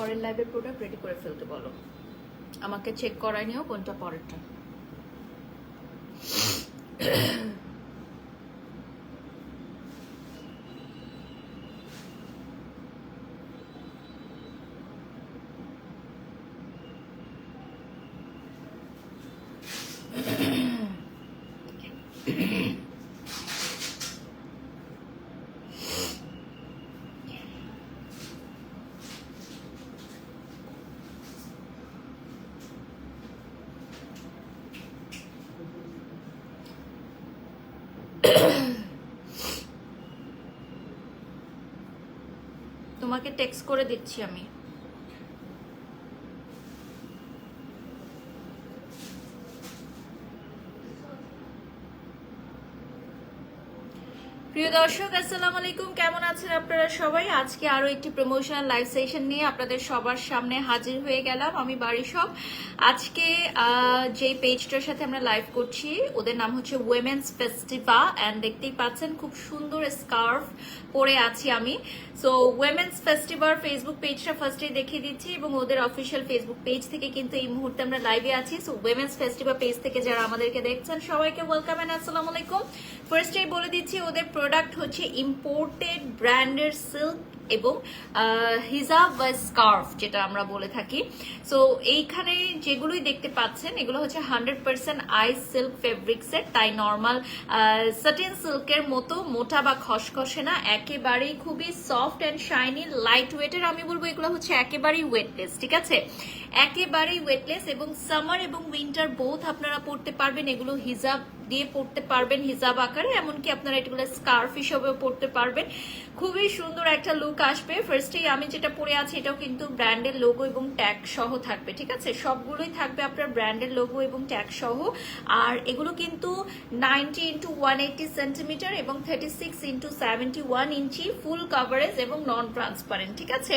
পরের লাইভের product ready করে ফেলতে বলো, আমাকে চেক করাই নিও কোনটা পরেরটা। তোমাকে টেক্সট করে দিচ্ছি আমি। প্রিয় দর্শক আসসালামু আলাইকুম, কেমন আছেন আপনারা সবাই? আজকে আরো একটি প্রমোশনাল লাইভ সেশন নিয়ে আপনাদের সবার সামনে হাজির হয়ে গেলাম আমি বারিশপ। আজকে যে পেজটার সাথে আমরা লাইভ করছি ওদের নাম হচ্ছে উইমেন্স ফেস্টিভা, এন্ড দেখতেই পাচ্ছেন খুব সুন্দর স্কার্ফ পরে আছি আমি। সো উইমেন্স ফেস্টিভার ফেসবুক পেজটা ফার্স্টে দেখিয়ে দিচ্ছি এবং ওদের অফিসিয়াল ফেসবুক পেজ থেকে কিন্তু এই মুহূর্তে আমরা লাইভে আছি। সো উইমেন্স ফেস্টিভার পেজ থেকে যারা আমাদেরকে দেখছেন সবাইকে ওয়েলকাম এন্ড আসসালামু আলাইকুম। ফার্স্টেই বলে দিচ্ছি ওদের প্রোডাক্ট হচ্ছে ইম্পোর্টেড ব্র্যান্ডের সিল্ক এবং হিজাব বা স্কার্ফ যেটা আমরা বলে থাকি। সো এইখানে যেগুলোই দেখতে পাচ্ছেন এগুলো হচ্ছে 100% আইস সিল্ক ফেব্রিক্সের, তাই নর্মাল সাটিন সিল্কের মতো মোটা বা খসখসে না, একেবারেই খুবই সফট অ্যান্ড শাইনি লাইট ওয়েটের। আমি বলবো এগুলো হচ্ছে একেবারেই ওয়েটলেস, ঠিক আছে, একেবারেই ওয়েটলেস এবং সামার এবং উইন্টার বোথ আপনারা পরতে পারবেন। এগুলো হিজাব দিয়ে পড়তে পারবেন হিজাব আকারে, এমনকি আপনারা এগুলো স্কার্ফ হিসেবেও পড়তে পারবেন। খুবই সুন্দর একটা লুক আসবে। ফার্স্টেই আমি যেটা পরে আছি এটাও কিন্তু ব্র্যান্ডের লোগো এবং ট্যাগ সহ থাকবে, ঠিক আছে, সবগুলোই থাকবে আপনার ব্র্যান্ডের লোগো এবং ট্যাগ সহ। আর এগুলো কিন্তু 90 ইন্টু 180 সেন্টিমিটার এবং 36 ইন্টু 71 ইঞ্চি, ফুল কাভারেজ এবং নন ট্রান্সপারেন্ট, ঠিক আছে,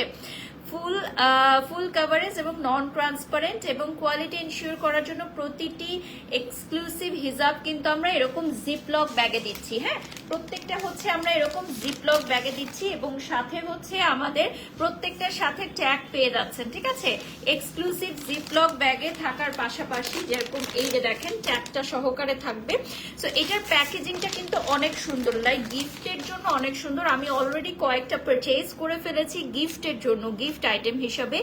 ফুল কাভারেজ এবং নন ট্রান্সপারেন্ট। এবং কোয়ালিটি এনশিওর করার জন্য প্রতিটি এক্সক্লুসিভ হিজাব কিন্তু আমরা এরকম জিপলক ব্যাগে দিচ্ছি। হ্যাঁ, প্রত্যেকটা হচ্ছে আমরা এরকম জিপলক ব্যাগে দিচ্ছি এবং সাথে হচ্ছে আমাদের প্রত্যেকটার সাথে ট্যাগ পেয়ে যাচ্ছেন, ঠিক আছে, এক্সক্লুসিভ জিপলক ব্যাগে থাকার পাশাপাশি যেরকম এই যে দেখেন ট্যাগটা সহকারে থাকবে। সো এটার প্যাকেজিংটা কিন্তু অনেক সুন্দর, লাইক গিফটের জন্য অনেক সুন্দর। আমি অলরেডি কয়েকটা পারচেজ করে ফেলেছি গিফটের জন্য, গিফট আইটেম হিসাবে।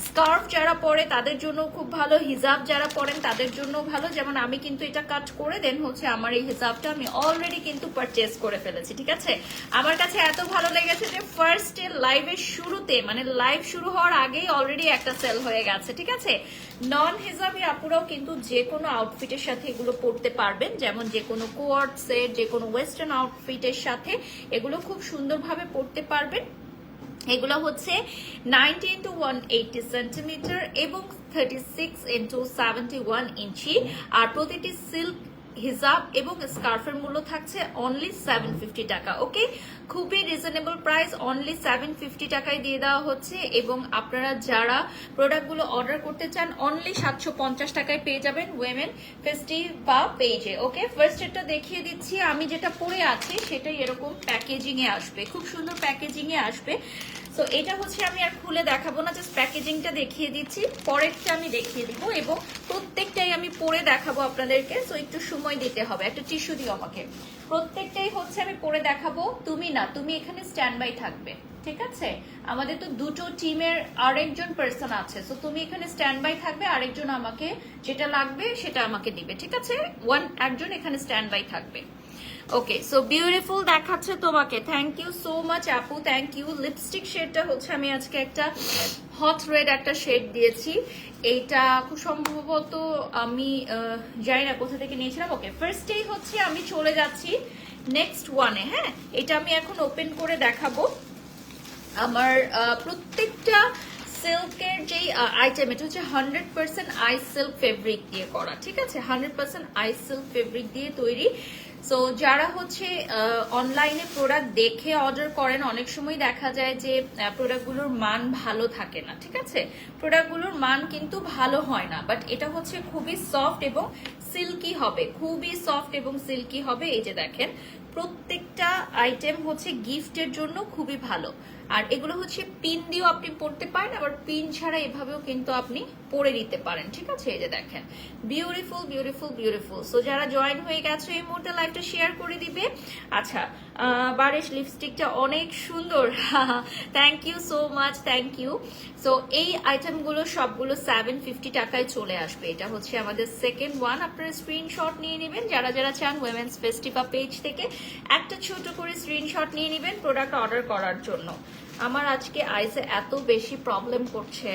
স্কার্ফ যারা পরে তাদের জন্য খুব ভালো, হিজাব যারা পরেন তাদের জন্য ভালো। যেমন আমি কিন্তু এটা কাট করে দেন হচ্ছে আমার এই হিজাবটা আমি অলরেডি কিন্তু পারচেজ করে ফেলেছি, ঠিক আছে। আমার কাছে এত ভালো লেগেছে যে ফার্স্ট লাইভের শুরুতে, মানে লাইভ শুরু হওয়ার আগেই অলরেডি একটা সেল হয়ে গেছে, ঠিক আছে। নন হিজাবি আপুরাও কিন্তু যে কোনো আউটফিটের সাথে এগুলো পরতে পারবেন, যেমন যে কোনো কোয়ার্ড সেট, যে কোনো ওয়েস্টার্ন আউটফিটের সাথে এগুলো খুব সুন্দরভাবে পরতে পারবেন। এগুলো হচ্ছে 90 ইন্টু 180 সেন্টিমিটার এবং 36 ইন্টু 71 ইঞ্চি। আর প্রতিটি সিল্ক হিজাব এবং স্কার্ফের মূল্য থাকছে অনলি 750 টাকা। ওকে, খুবই রিজনেবল প্রাইস, অনলি 750 টাকায় দিয়ে দেওয়া হচ্ছে। এবং আপনারা যারা প্রোডাক্টগুলো অর্ডার করতে চান অনলি 750 টাকায় পেয়ে যাবেন উইমেন ফেস্টিভা পেজে। ওকে, ফার্স্ট এটা দেখিয়ে দিচ্ছি, আমি যেটা পরে আছি সেটাই এরকম প্যাকেজিং এ আসবে, খুব সুন্দর প্যাকেজিং এ আসবে। তো এটা হচ্ছে আমি আর খুলে দেখাবো না, জাস্ট প্যাকেজিংটা দেখিয়ে দিচ্ছি, পরেরটা আমি দেখিয়ে দিব এবং প্রত্যেকটাই আমি পরে দেখাবো আপনাদেরকে। তো একটু সময় দিতে হবে, একটা টিস্যু দিও আমাকে। প্রত্যেকটাই হচ্ছে আমি পরে দেখাবো, তুমি না, তুমি এখানে স্ট্যান্ড বাই থাকবে, ঠিক আছে। আমাদের তো দুটো টিমের আরেকজন পার্সন আছে, তো তুমি এখানে স্ট্যান্ড বাই থাকবে, আরেকজন আমাকে যেটা লাগবে সেটা আমাকে দিবে, ঠিক আছে। একজন এখানে স্ট্যান্ড বাই থাকবে। ওকে, সো বিউটিফুল দেখাচ্ছে তোমাকে, থ্যাংক ইউ সো মাচ আপু, থ্যাংক ইউ। লিপস্টিক শেডটা হচ্ছে আমি আজকে একটা হট রেড একটা শেড দিয়েছি, এইটা খুব সম্ভবত আমি জানি না কোথা থেকে নিয়েছিলাম। ওকে, ফার্স্টেই হচ্ছে আমি চলে যাচ্ছি নেক্সট ওয়ানে। হ্যাঁ, এটা আমি এখন ওপেন করে দেখাবো। আমার প্রত্যেকটা সিল্কের যেই আইটেম, এটা হচ্ছে 100% আইস সিল্ক ফেব্রিক দিয়ে করা, ঠিক আছে, 100% আইস সিল্ক ফেব্রিক দিয়ে তৈরি। সো যারা হচ্ছে অনলাইনে প্রোডাক্ট দেখে অর্ডার করেন, অনেক সময় দেখা যায় যে প্রোডাক্টগুলোর মান ভালো থাকে না, ঠিক আছে, প্রোডাক্টগুলোর মান কিন্তু ভালো হয় না, বাট এটা হচ্ছে খুবই সফট এবং সিল্কি হবে, খুবই সফট এবং সিল্কি হবে। এই যে দেখেন প্রত্যেকটা আইটেম হচ্ছে গিফটের জন্য খুবই ভালো। আর এগুলো হচ্ছে পিন দিয়েও আপনি পরতে পারেন, আবার পিন ছাড়া এভাবেও কিন্তু আপনি পরে নিতে পারেন, ঠিক আছে? এই যে দেখেন, বিউটিফুল বিউটিফুল বিউটিফুল। সো যারা জয়েন হয়ে গেছে এই মুহূর্তে লাইভটা শেয়ার করে দিবে। আচ্ছা, বারিশ লিপস্টিকটা অনেক সুন্দর, thank you so much, thank you. So এই আইটেমগুলো সবগুলো 750 টাকায় চলে আসবে। এটা হচ্ছে আমাদের সেকেন্ড ওয়ান। আপনারা স্ক্রিনশট নিয়ে নেবেন, যারা যারা চান উইমেন্স ফেস্টিভা পেজ থেকে একটা ছোট করে স্ক্রিনশট নিয়ে নেবেন প্রোডাক্ট অর্ডার করার জন্য। আমার আজকে আইসে এত বেশি প্রবলেম করছে,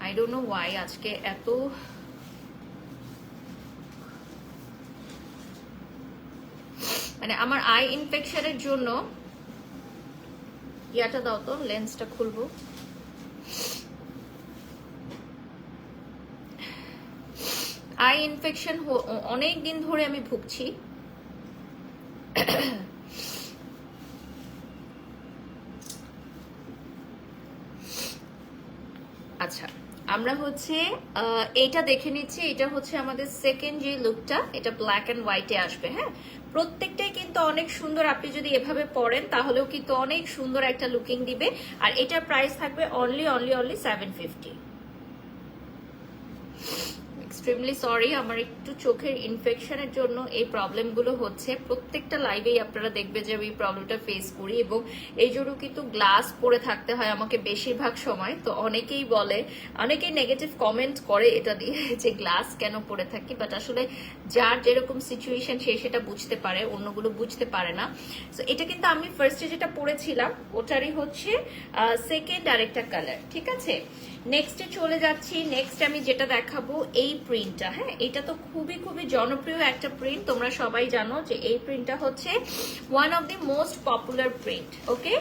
আই ডোন্ট নো ওয়াই আজকে এত, মানে আমার আই ইনফেকশনের জন্য ইয়াটা দাও তো, লেন্সটা খুলবো। আই ইনফেকশন অনেক দিন ধরে আমি ভুগছি। আচ্ছা, আমরা হচ্ছে এইটা দেখে নিচ্ছি। এটা হচ্ছে আমাদের সেকেন্ড যে লুকটা, এটা ব্ল্যাক এন্ড হোয়াইটে আসবে। হ্যাঁ, প্রত্যেকটাই কিন্তু অনেক সুন্দর। আপনি যদি এভাবে পরেন তাহলেও কিন্তু অনেক সুন্দর একটা লুকিং দিবে। আর এটার প্রাইস থাকবে অনলি 750। এক্সট্রিমলি সরি, আমার একটু চোখের ইনফেকশনের জন্য এই প্রবলেমগুলো হচ্ছে। প্রত্যেকটা লাইভেই আপনারা দেখবে যে আমি এই প্রবলেমটা ফেস করি, এবং এই জন্য কিন্তু গ্লাস পরে থাকতে হয় আমাকে বেশিরভাগ সময়। তো অনেকেই বলে, অনেকেই নেগেটিভ কমেন্ট করে এটা দিয়ে যে গ্লাস কেন পরে থাকি, বাট আসলে যার যেরকম সিচুয়েশন সে সেটা বুঝতে পারে, অন্যগুলো বুঝতে পারে না। তো এটা কিন্তু আমি ফার্স্টে যেটা পরেছিলাম ওটারই হচ্ছে সেকেন্ড আরেকটা কালার, ঠিক আছে? নেক্সটে চলে যাচ্ছি। নেক্সট আমি যেটা দেখাবো এই প্রিন্টটা। হ্যাঁ, এটা তো খুবই খুবই জনপ্রিয় একটা প্রিন্ট, তোমরা সবাই জানো যে এই প্রিন্টটা হচ্ছে one of the most popular print. Okay,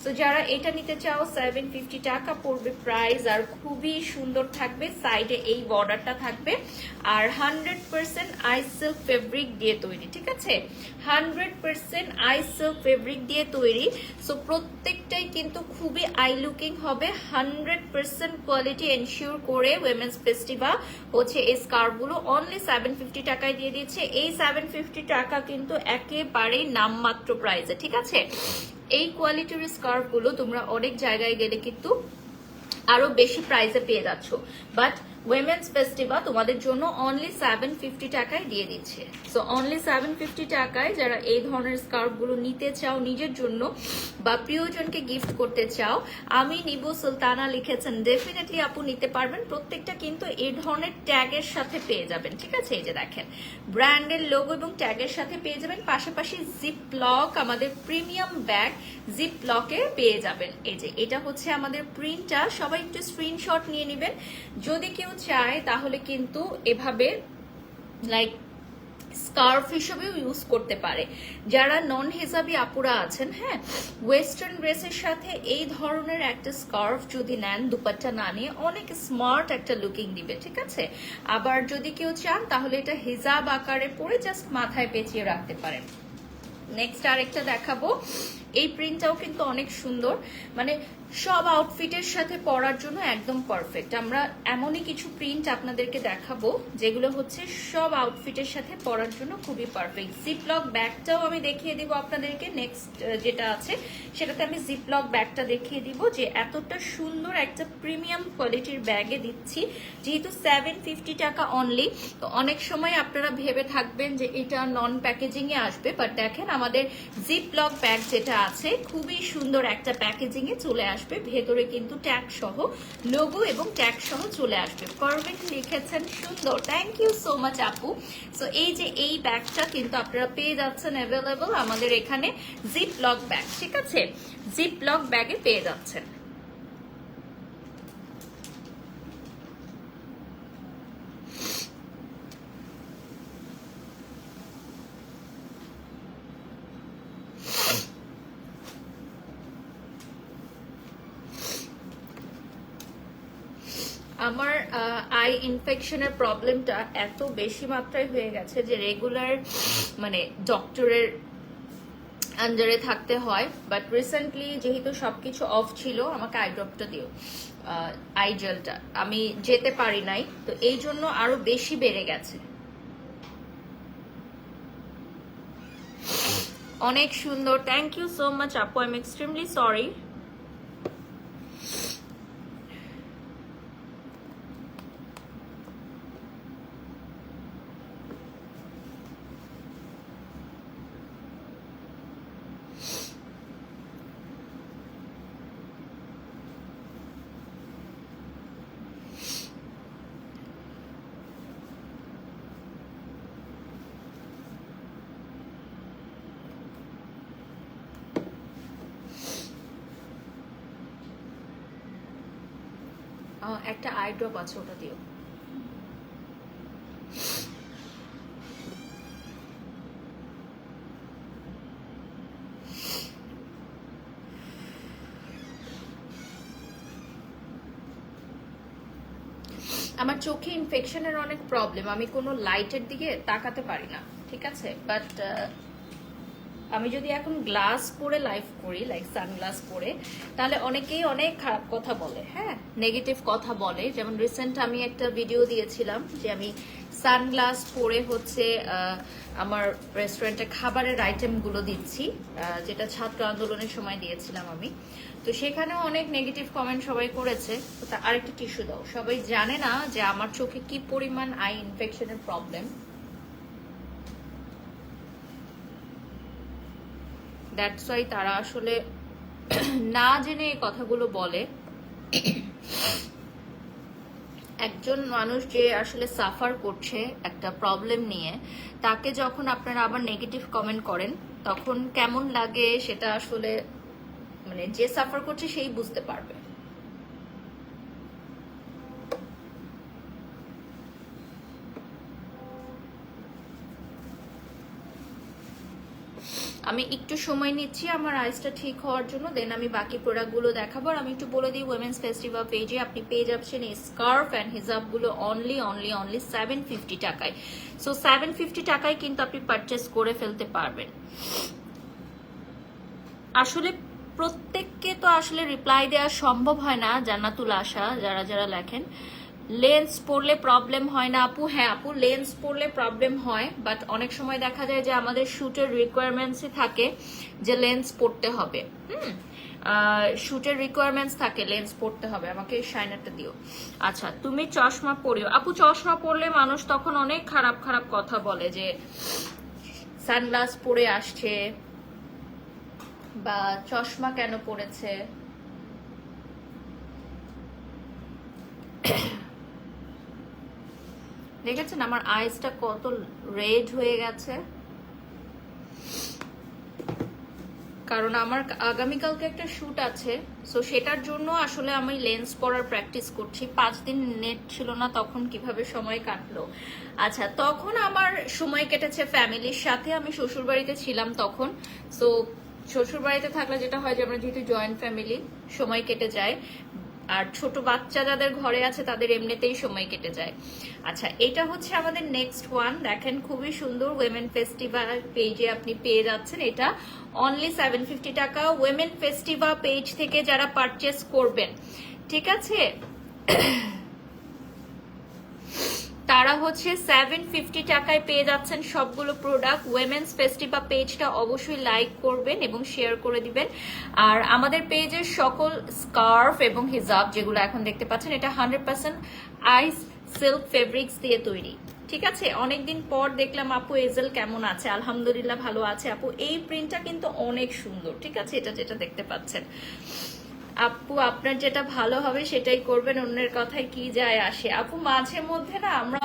so যারা এটা নিতে চাও 750 টাকা পড়বে প্রাইস, আর খুবই সুন্দর থাকবে। সাইডে এই বর্ডারটা থাকবে, আর 100% আই সিল্ক ফেব্রিক দিয়ে তৈরি, ঠিক আছে? 100% আই সিল্ক ফেব্রিক দিয়ে তৈরি। সো প্রত্যেকটাই কিন্তু খুবই আই লুকিং হবে। 100% কোয়ালিটি এনশিওর করে উইমেন্স ফেস্টিভা হচ্ছে এই স্কার্ফগুলো অনলি 750 টাকায় দিয়ে দিচ্ছে। এই 750 টাকা কিন্তু একেবারেই নামমাত্র প্রাইসে, ঠিক আছে? এই কোয়ালিটির স্কার্ফগুলো তোমরা অনেক জায়গায় গেলে কিন্তু আরো বেশি প্রাইসে পেয়ে যাচ্ছ, বাট উইমেন্স ফেস্টিভা তোমাদের জন্য অনলি 750 টাকায় দিয়ে দিচ্ছে। সো অনলি 750 টাকায় যারা এই ধরনের স্কার্ফ গুলো নিতে চাও নিজের জন্য বা প্রিয়জনকে গিফট করতে চাও, আমি নিব সুলতানা লিখেছেন, ডেফিনেটলি আপু নিতে পারবেন। প্রত্যেকটা কিন্তু এই ধরনের ট্যাগের সাথে পেয়ে যাবেন, ঠিক আছে? এই যে দেখেন, ব্র্যান্ডের লোগো এবং ট্যাগের সাথে পেয়ে যাবেন। পাশাপাশি জিপ লক, আমাদের প্রিমিয়াম ব্যাগ জিপ লকে পেয়ে যাবেন। এই যে এটা হচ্ছে আমাদের প্রিন্টটা, সবাই একটু স্ক্রিনশট নিয়ে নেবেন। যদি কেউ চায় তাহলে কিন্তু এভাবে লাইক স্কার্ফ হিসেবেও ইউজ করতে পারে। যারা নন হেজাবি আপুরা আছেন, হ্যাঁ, ওয়েস্টার্ন ড্রেসের সাথে এই ধরনের একটা স্কার্ফ যদি নেন, দুপাট্টা না নিয়ে, অনেক স্মার্ট একটা লুকিং দিবে, ঠিক আছে? আবার যদি কেউ চান তাহলে এটা হিজাব আকারে পরে জাস্ট মাথায় পেঁচিয়ে রাখতে পারেন। নেক্সট আরেকটা দেখাবো। এই প্রিন্টটাও কিন্তু অনেক সুন্দর, মানে সব আউটফিটের সাথে পরার জন্য একদম পারফেক্ট। আমরা এমনই কিছু প্রিন্ট আপনাদেরকে দেখাবো যেগুলো হচ্ছে সব আউটফিটের সাথে পরার জন্য খুবই পারফেক্ট। জিপলক ব্যাগটাও আমি দেখিয়ে দিব আপনাদেরকে। নেক্সট যেটা আছে সেটাতে আমি জিপলক ব্যাগটা দেখিয়ে দিব, যে এতটা সুন্দর একটা প্রিমিয়াম কোয়ালিটির ব্যাগে দিচ্ছি, যেহেতু 750 টাকা অনলি। তো অনেক সময় আপনারা ভেবে থাকবেন যে এটা নন প্যাকেজিং এ আসবে, বাট দেখেন আমাদের জিপলক ব্যাগ যেটা আছে খুবই সুন্দর একটা প্যাকেজিং এ চলে আসবে। ভেতরে কিন্তু ট্যাগ সহ লোগো এবং ট্যাগ সহ চলে আসবে। পারফেক্ট লিখেছেন, সুন্দর, থ্যাংক ইউ সো মাচ আপু। সো এই যে এই ব্যাগটা কিন্তু আপনারা পেয়ে যাচ্ছেন অ্যাভেলেবল আমাদের এখানে জিপলক ব্যাগ, ঠিক আছে? জিপলক ব্যাগে পেয়ে যাচ্ছেন। আমার আই ইনফেকশনের প্রবলেমটা এত বেশি মাত্রায় হয়ে গেছে যে রেগুলার মানে ডক্টরের আন্ডারে থাকতে হয়। বাট রিসেন্টলি যেহেতু সবকিছু অফ ছিল, আমাকে আই ড্রপটা দিও, আই জেলটা আমি যেতে পারি নাই, তো এই জন্য আরো বেশি বেড়ে গেছে। অনেক সুন্দর, থ্যাংক ইউ সো মাচ আপু, আই এম এক্সট্রিমলি সরি। একটা আই ড্রপ আছে, ওটা দিও। আমার চোখে ইনফেকশনের অনেক প্রবলেম, আমি কোনো লাইটের দিকে তাকাতে পারি না, ঠিক আছে? বাট আমি যদি এখন গ্লাস পরে লাইভ করি, লাইক সানগ্লাস পরে, তাহলে অনেকেই অনেক খারাপ কথা বলে, হ্যাঁ, নেগেটিভ কথা বলে। যেমন রিসেন্ট আমি একটা ভিডিও দিয়েছিলাম যে আমি সানগ্লাস পরে হচ্ছে আমার রেস্টুরেন্টে খাবারের আইটেমগুলো দিচ্ছি, যেটা ছাত্র আন্দোলনের সময় দিয়েছিলাম আমি। তো সেখানেও অনেক নেগেটিভ কমেন্ট সবাই করেছে। আরেকটা টিস্যু দাও। সবাই জানে না যে আমার চোখে কি পরিমাণ আই ইনফেকশনের প্রবলেম। দ্যাটস ওয়াই তারা আসলে না জেনে এই কথাগুলো বলে। একজন মানুষ যে আসলে সাফার করছে একটা প্রবলেম নিয়ে, তাকে যখন আপনারা আবার নেগেটিভ কমেন্ট করেন, তখন কেমন লাগে সেটা আসলে মানে যে সাফার করছে সেই বুঝতে পারবে। আমি একটু সময় নিচ্ছি আমার আইসটা ঠিক হওয়ার জন্য, দেন আমি বাকি প্রোডাক্টগুলো দেখাবো। আর আমি একটু বলে দিই, উইমেন্স ফেস্টিভ্যাল পেজে আপনি পেয়ে যাচ্ছেন এই স্কার্ফ অ্যান্ড হিজাবগুলো অনলি 750 টাকায়। সো 750 টাকায় কিন্তু আপনি পারচেস করে ফেলতে পারবেন। আসলে প্রত্যেককে তো আসলে রিপ্লাই দেওয়া সম্ভব হয় না। জান্নাতুল আশা যারা যারা লেখেন, লেন্স পরলে প্রবলেম হয় না আপু? হ্যাঁ আপু, লেন্স পরলে প্রবলেম হয়, বাট অনেক সময় দেখা যায় যে আমাদের শুটের রিকোয়ারমেন্টসই থাকে যে লেন্স পরতে হবে। শুটের রিকোয়ারমেন্টস থাকে, লেন্স পরতে হবে। আমাকে শাইনারটা দিও। আচ্ছা, তুমি চশমা পরিও আপু। চশমা পরলে মানুষ তখন অনেক খারাপ খারাপ কথা বলে, যে সানগ্লাস পরে আসছে বা চশমা কেন পরেছে। দেখেছেন আমার আইসটা কত রেড হয়ে গেছে? কারণ আমার আগামীকালকে একটা শুট আছে, সো সেটার জন্য আসলে আমি লেন্স পরার প্র্যাকটিস করছি। 5 দিন নেট ছিল না, তখন কিভাবে সময় কাটলো। আচ্ছা, তখন আমার সময় কেটেছে ফ্যামিলির সাথে। আমি শ্বশুর বাড়িতে ছিলাম তখন। সো শ্বশুর বাড়িতে থাকলে যেটা হয় যে আমরা যেহেতু জয়েন্ট ফ্যামিলি, সময় কেটে যায়। আর ছোট বাচ্চা যাদের ঘরে আছে তাদের এমনিতেই সময় কেটে যায়। আচ্ছা, এটা হচ্ছে আমাদের নেক্সট ওয়ান। দেখেন খুবই সুন্দর, উইমেন ফেস্টিভ্যাল পেজে আপনি পেয়ে যাচ্ছেন এটা অনলি 750 টাকা। উইমেন ফেস্টিভ্যাল পেজ থেকে যারা পারচেস করবেন, ঠিক আছে, তারা হচ্ছে 750 টাকায় পেয়ে যাচ্ছেন সবগুলো প্রোডাক্ট। উইমেন্স ফেস্টিভ্যাল পেজটা অবশ্যই লাইক করবেন এবং শেয়ার করে দিবেন। আর আমাদের পেজের সকল স্কার্ফ এবং হিজাব যেগুলো এখন দেখতে পাচ্ছেন, এটা 100% আইস সিল্ক ফেব্রিক্স দিয়ে তৈরি, ঠিক আছে? অনেকদিন পর দেখলাম আপু এজেল কেমন আছে? আলহামদুলিল্লাহ ভালো আছে আপু। এই প্রিন্টটা কিন্তু অনেক সুন্দর, ঠিক আছে? এটা যেটা দেখতে পাচ্ছেন আপু, আপনার যেটা ভালো হবে সেটাই করবেন, অন্যের কথায় কি যায় আসে? আপু মাঝে মধ্যে না আমরা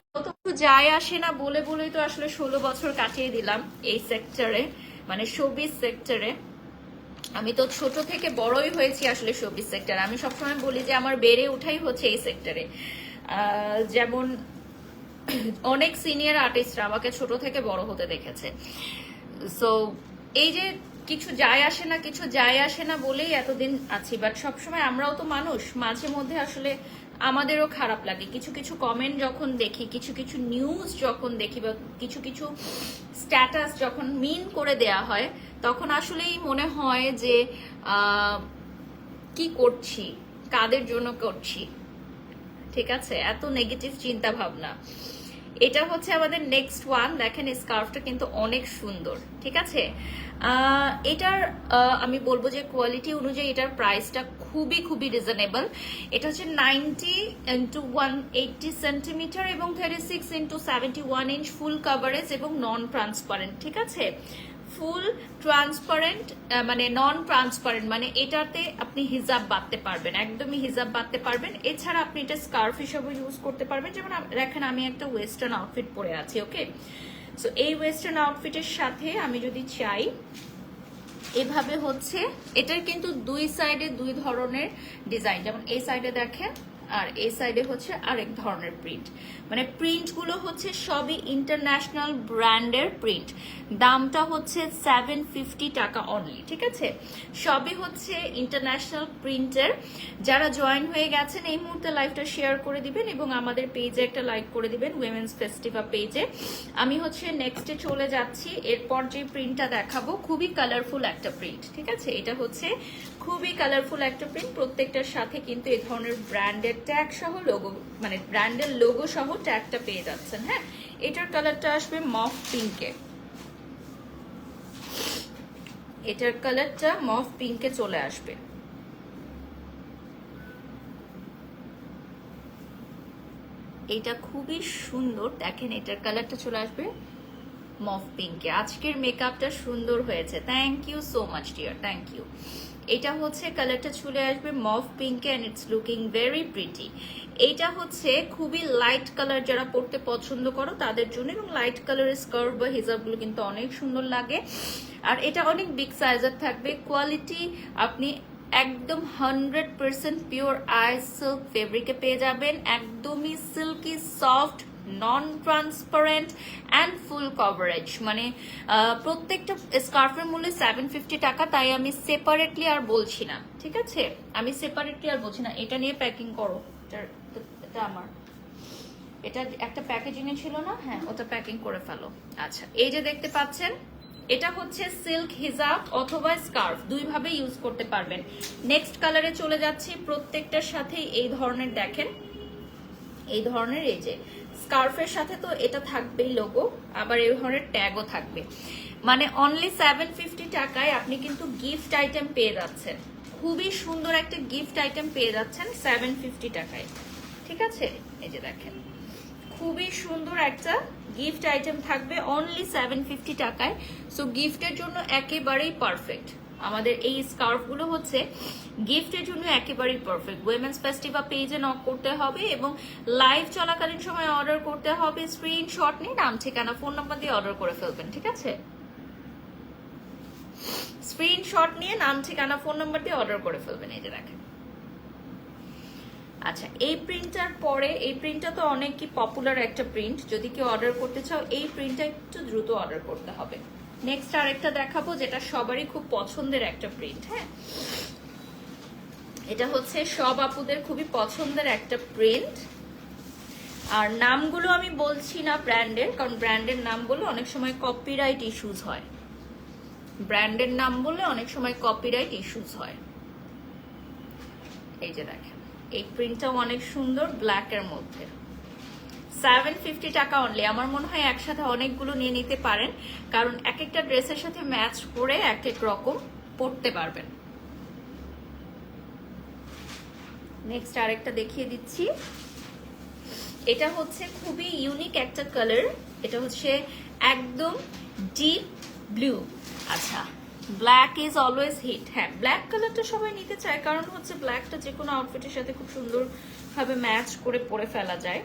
তো যায় আসে না বলে বলেই তো আসলে 16 বছর কাটিয়ে দিলাম এই সেক্টরে, মানে শোবিজ সেক্টরে। আমি তো ছোট থেকে বড়ই হয়েছি আসলে শোবিজ সেক্টরে। আমি সবসময় বলি যে আমার বেড়ে ওঠাই হচ্ছে এই সেক্টরে। যেমন অনেক সিনিয়র আর্টিস্টরা আমাকে ছোট থেকে বড় হতে দেখেছে। সো এই যে কিছু যায় আসে না, কিছু যায় আসে না বলেই এতদিন আছি। বাট সবসময় আমরাও তো মানুষ, মাঝে মধ্যে আসলে আমাদেরও খারাপ লাগে। কিছু কিছু কমেন্ট যখন দেখি, কিছু কিছু নিউজ যখন দেখি, বা কিছু কিছু স্ট্যাটাস যখন মিন করে দেয়া হয়, তখন আসলেই মনে হয় যে কি করছি, কাদের জন্য করছি, ঠিক আছে? এত নেগেটিভ চিন্তা ভাবনা। এটা হচ্ছে আমাদের নেক্সট ওয়ান। দেখেন স্কার্ফটা কিন্তু অনেক সুন্দর, ঠিক আছে। এটার আমি বলবো যে কোয়ালিটি অনুযায়ী এটার প্রাইসটা খুবই খুবই রিজনেবল। এটা হচ্ছে 90 ইন্টু 180 সেন্টিমিটার এবং 36 ইন্টু 71 ইঞ্চ, ফুল কাভারেজ এবং নন ট্রান্সপারেন্ট, ঠিক আছে। ফুল ট্রান্সপারেন্ট মানে নন ট্রান্সপারেন্ট মানে এটাতে আপনি হিজাব বাঁধতে পারবেন, একদমই হিজাব বাঁধতে পারবেন। এছাড়া আপনি এটা স্কার্ফ হিসেবে ইউজ করতে পারবেন। যেমন দেখেন আমি একটা ওয়েস্টার্ন আউটফিট পরে আছি, ওকে। সো এই ওয়েস্টার্ন আউটফিটের সাথে আমি যদি চাই এভাবে হচ্ছে, এটার কিন্তু দুই সাইডে দুই ধরনের ডিজাইন, যেমন এই সাইডে দেখেন আর এই সাইডে হচ্ছে আরেক ধরনের প্রিন্ট। মানে প্রিন্টগুলো হচ্ছে সবই ইন্টারন্যাশনাল ব্র্যান্ডের প্রিন্ট। দামটা হচ্ছে 750 টাকা অনলি, ঠিক আছে। সবই হচ্ছে ইন্টারন্যাশনাল প্রিন্টের। যারা জয়েন হয়ে গেছেন এই মুহূর্তে লাইভটা শেয়ার করে দিবেন এবং আমাদের পেজে একটা লাইক করে দিবেন, উইমেন্স ফেস্টিভা পেজে। আমি হচ্ছে নেক্সটে চলে যাচ্ছি। এরপর যে প্রিন্টটা দেখাবো খুবই কালারফুল একটা প্রিন্ট, ঠিক আছে। এটা হচ্ছে খুবই কালারফুল একটা প্রিন্ট। প্রত্যেকটার সাথে কিন্তু এই ধরনের ব্র্যান্ডের ট্যাগ সহ লোগো, মানে ব্র্যান্ডের লোগো সহ ট্যাগটা পেয়ে যাচ্ছেন। হ্যাঁ, এটার কালারটা আসবে মফ পিঙ্কে, এটার কালারটা মফ পিঙ্কে চলে আসবে। এটা খুবই সুন্দর, দেখেন এটার কালারটা চলে আসবে মফ পিঙ্কে। আজকের মেকআপটা সুন্দর হয়েছে, thank you so much dear, thank you. এটা হচ্ছে কালারটা চলে আসবে মফ পিঙ্কে and it's looking very pretty. এইটা হচ্ছে খুবই লাইট কালার, যারা পরতে পছন্দ করো তাদের জন্য, এবং লাইট কালারের স্কার্ট বা হিজাবগুলো কিন্তু অনেক সুন্দর লাগে। আর এটা অনেক বিগ সাইজের থাকবে। কোয়ালিটি আপনি একদম 100% পিওর আই সিল্ক ফেব্রিকে পেয়ে যাবেন, একদমই silky soft, non transparent and full coverage. মানে প্রত্যেকটা স্কার্ফের মূল্য 750 টাকা, তাই আমি সেপারেটলি আর বলছি না, ঠিক আছে। আমি সেপারেটলি আর বলছি না। এটা নিয়ে প্যাকিং করো, এটা আমার, এটা একটা প্যাকেজিং এ ছিল না, হ্যাঁ ওটা প্যাকিং করে ফেলো। আচ্ছা, এই যে দেখতে পাচ্ছেন এটা হচ্ছে সিল্ক হিজাব অথবা স্কার্ফ, দুইভাবে ইউজ করতে পারবেন। নেক্সট কালারে চলে যাচ্ছি। প্রত্যেকটার সাথে এই ধরনের দেখেন, এই ধরনের এই যে স্কার্ফের সাথে তো এটা থাকবেই লোগো, আবার এই ধরনের ট্যাগও থাকবে। মানে অনলি 750 টাকায় আপনি কিন্তু গিফট আইটেম পেয়ে যাচ্ছেন, খুবই সুন্দর একটা গিফট আইটেম পেয়ে যাচ্ছেন 750 টাকায়, ঠিক আছে। এই যে দেখেন খুবই সুন্দর একটা গিফট আইটেম থাকবে অনলি 750 টাকায়। সো গিফটের জন্য একেবারেই পারফেক্ট। আমাদের এই স্কার্ফগুলো হচ্ছে গিফটের জন্য একেবারেই পারফেক্ট। উইমেন্স ফেস্টিভা পেজে নক করতে হবে এবং লাইভ চলাকালীন সময় অর্ডার করতে হবে। স্ক্রিনশট নিয়ে নাম ঠিকানা ফোন নাম্বার দিয়ে অর্ডার করে ফেলবেন, ঠিক আছে। স্ক্রিনশট নিয়ে নাম ঠিকানা ফোন নাম্বার দিয়ে অর্ডার করে ফেলবেন। এই যে দেখেন। আচ্ছা, এই প্রিন্টটার পরে, এই প্রিন্টটা তো অনেকই পপুলার একটা প্রিন্ট, যদি কেউ অর্ডার করতে চাও এই প্রিন্টটা একটু দ্রুত অর্ডার করতে হবে। নেক্সট আরেকটা দেখাবো যেটা সবারই খুব পছন্দের একটা প্রিন্ট। হ্যাঁ, এটা হচ্ছে সব আপুদের খুবই পছন্দের একটা প্রিন্ট। আর নামগুলো আমি বলছি না ব্র্যান্ডের, কারণ ব্র্যান্ডের নাম বলে অনেক সময় কপিরাইট ইস্যুজ হয়। ব্র্যান্ডের নাম বলে অনেক সময় কপিরাইট ইস্যুজ হয়। এই যে দেখেন এই প্রিন্টটাও অনেক সুন্দর, ব্ল্যাকের মধ্যে। 750 টাকা অনলি। আমার মনে হয় একসাথে অনেকগুলো নিয়ে নিতে পারেন, কারণ এক একটা ড্রেসের সাথে ম্যাচ করে এক এক রকম পরতে পারবেন। নেক্সট আরেকটা দেখিয়ে দিচ্ছি। এটা হচ্ছে খুবই ইউনিক একটা কালার, এটা হচ্ছে একদম ডিপ ব্লু। আচ্ছা, ব্ল্যাক ইজ অলওয়েজ হিট। হ্যাঁ, ব্ল্যাক কালারটা সবাই নিতে চায়, কারণ হচ্ছে ব্ল্যাকটা যে কোনো আউটফিটের সাথে খুব সুন্দরভাবে ম্যাচ করে পরে ফেলা যায়।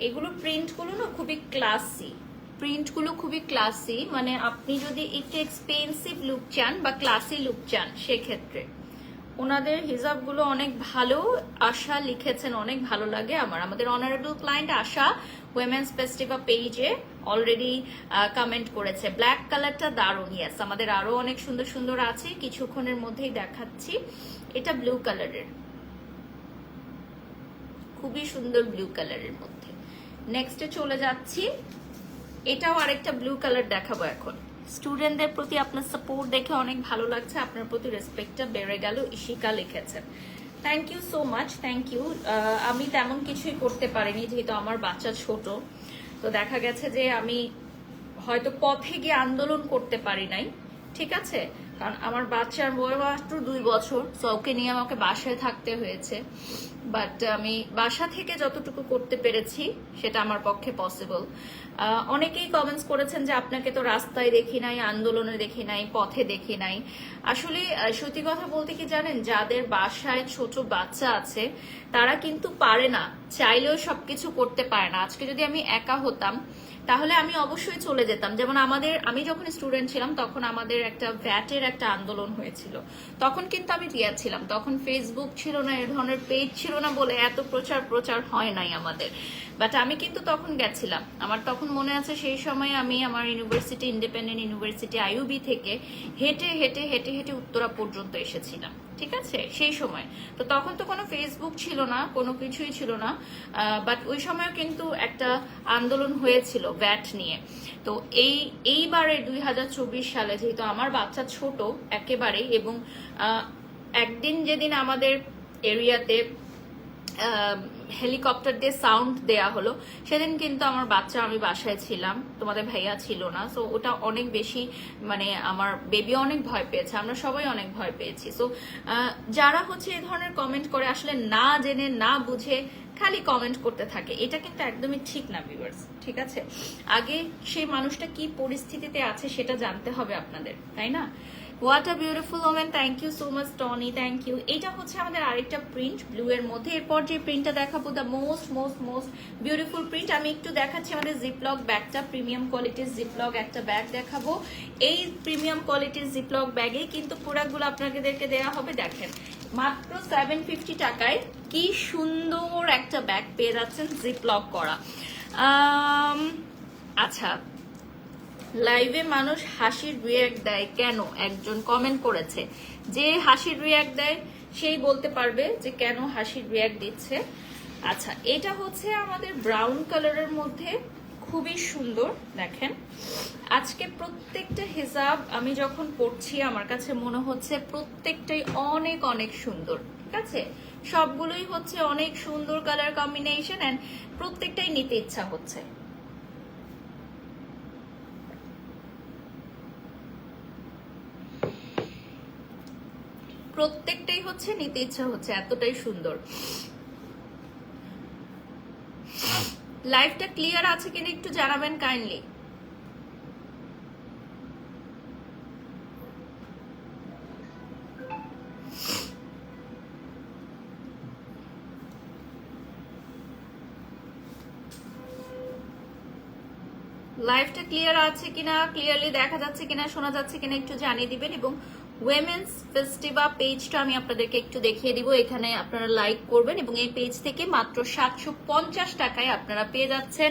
এগুলো প্রিন্টগুলো না খুবই ক্লাসি, প্রিন্টগুলো খুবই ক্লাসি। মানে আপনি যদি একটু এক্সপেন্সিভ লুক চান বা ক্লাসি লুক চান, সেক্ষেত্রে ওনাদের হিজাবগুলো অনেক ভালো। আশা লিখেছেন অনেক ভালো লাগে আমার। আমাদের অনারেবল ক্লায়েন্ট আশা উইমেন্স ফেস্টিভা পেজে অলরেডি কমেন্ট করেছে ব্ল্যাক কালারটা দারুণ। ইয়েস, আমাদের আরো অনেক সুন্দর সুন্দর আছে, কিছুক্ষণের মধ্যেই দেখাচ্ছি। এটা ব্লু কালারের, খুবই সুন্দর ব্লু কালারের মধ্যে। নেক্সটে চলে যাচ্ছি। এটাও আরেকটা ব্লু কালার দেখাবো এখন। স্টুডেন্টদের প্রতি আপনার সাপোর্ট দেখে অনেক ভালো লাগছে, আপনার প্রতি রেসপেক্টটা বেড়ে গেল। ইশিকা লিখেছেন, thank you so much, thank you. আমি তেমন কিছুই করতে পারিনি যেহেতু আমার বাচ্চা ছোট, তো দেখা গেছে যে আমি হয়তো পথে গিয়ে আন্দোলন করতে পারি নাই, ঠিক আছে, কারণ আমার বাচ্চার বয়স মাত্র 2 বছর, সো ওকে নিয়ে আমাকে বাসায় থাকতে হয়েছে। বাট আমি বাসা থেকে যতটুকু করতে পেরেছি সেটা আমার পক্ষে পসিবল। অনেকেই কমেন্টস করেছেন যে আপনাকে তো রাস্তায় দেখি নাই, আন্দোলনে দেখি নাই, পথে দেখি নাই। আসলে সত্যি কথা বলতে কি জানেন, যাদের বাসায় ছোট বাচ্চা আছে তারা কিন্তু পারে না, চাইলেও সবকিছু করতে পারে না। আজকে যদি আমি একা হতাম তাহলে আমি অবশ্যই চলে যেতাম। যেমন আমি যখন স্টুডেন্ট ছিলাম তখন আমাদের একটা ভ্যাটের একটা আন্দোলন হয়েছিল, তখন কিন্তু আমি দিয়েছিলাম। তখন ফেসবুক ছিল না, এ ধরনের পেজ ছিল না বলে এত প্রচার হয় নাই আমাদের। বাট আমি কিন্তু তখন গেছিলাম। আমার তখন মনে আছে সেই সময় আমি আমার ইউনিভার্সিটি, ইন্ডিপেন্ডেন্ট ইউনিভার্সিটি আইইউবি থেকে হেঁটে হেঁটে হেঁটে হেঁটে উত্তরা পর্যন্ত এসেছিলাম, ঠিক আছে, সেই সময়। তো তখন তো কোনো ফেসবুক ছিল না, কোনো কিছুই ছিল না, বাট ওই সময়ও কিন্তু একটা আন্দোলন হয়েছিল ভ্যাট নিয়ে। তো এইবারে 2024 সালে যেহেতু আমার বাচ্চা ছোট একেবারেই, এবং একদিন যেদিন আমাদের এরিয়াতে হেলিকপ্টার দিয়ে সাউন্ড দেয়া হলো, সেদিন কিন্তু আমার বাচ্চা, আমি বাসায় ছিলাম, তোমাদের ভাইয়া ছিল না। সো ওটা অনেক বেশি, মানে আমার বেবি অনেক ভয় পেয়েছে, আমরা সবাই অনেক ভয় পেয়েছি। সো যারা হচ্ছে এই ধরনের কমেন্ট করে আসলে না জেনে না বুঝে খালি কমেন্ট করতে থাকে, এটা কিন্তু একদমই ঠিক না ভিউয়ার্স, ঠিক আছে। আগে সেই মানুষটা কি পরিস্থিতিতে আছে সেটা জানতে হবে আপনাদের, তাই না? What a beautiful woman, thank you so much Tony, thank you. এটা হচ্ছে আমাদের আরেকটা প্রিন্ট ব্লু এর মধ্যে। এরপর যে প্রিন্টটা দেখাবো, the most most most beautiful print, আমি একটু দেখাচ্ছি আমাদের জিপলক ব্যাগটা, প্রিমিয়াম কোয়ালিটির জিপলক একটা ব্যাগ দেখাবো। এই প্রিমিয়াম কোয়ালিটির জিপলক ব্যাগে কিন্তু প্রোডাক্টগুলো আপনাদেরকে দেওয়া হবে, দেখেন মাত্র 750 টাকায় কি সুন্দর একটা ব্যাগ পেয়ে যাচ্ছেন জিপলক করা। আচ্ছা, লাইভে মানুষ হাসির রিয়াক্ট দেয় কেন? একজন কমেন্ট করেছে যে হাসির রিয়াক্ট দেয়, সেই বলতে পারবে যে কেন হাসির রিয়াক্ট দিচ্ছে। আচ্ছা, এটা হচ্ছে আমাদের ব্রাউন কালারের মধ্যে, খুবই সুন্দর। দেখেন আজকে প্রত্যেকটা হিজাব আমি যখন পড়ছি আমার কাছে মনে হচ্ছে প্রত্যেকটাই অনেক অনেক সুন্দর, ঠিক আছে, সবগুলোই হচ্ছে অনেক সুন্দর কালার কম্বিনেশন, এন্ড প্রত্যেকটাই নিতে ইচ্ছা হচ্ছে। প্রত্যেকটাই হচ্ছে নিতে ইচ্ছা হচ্ছে, এতটাই সুন্দর। লাইভটা ক্লিয়ার আছে কিনা একটু জানাবেন কাইন্ডলি। লাইভটা ক্লিয়ার আছে কিনা, ক্লিয়ারলি দেখা যাচ্ছে কিনা, শোনা যাচ্ছে কিনা একটু জানিয়ে দিবেন। এবং উইমেন্স ফেস্টিভা পেজটা আমি আপনাদেরকে একটু দেখিয়ে দিব, এখানে আপনারা লাইক করবেন এবং এই পেজ থেকে মাত্র 750 টাকায় আপনারা পেয়ে যাচ্ছেন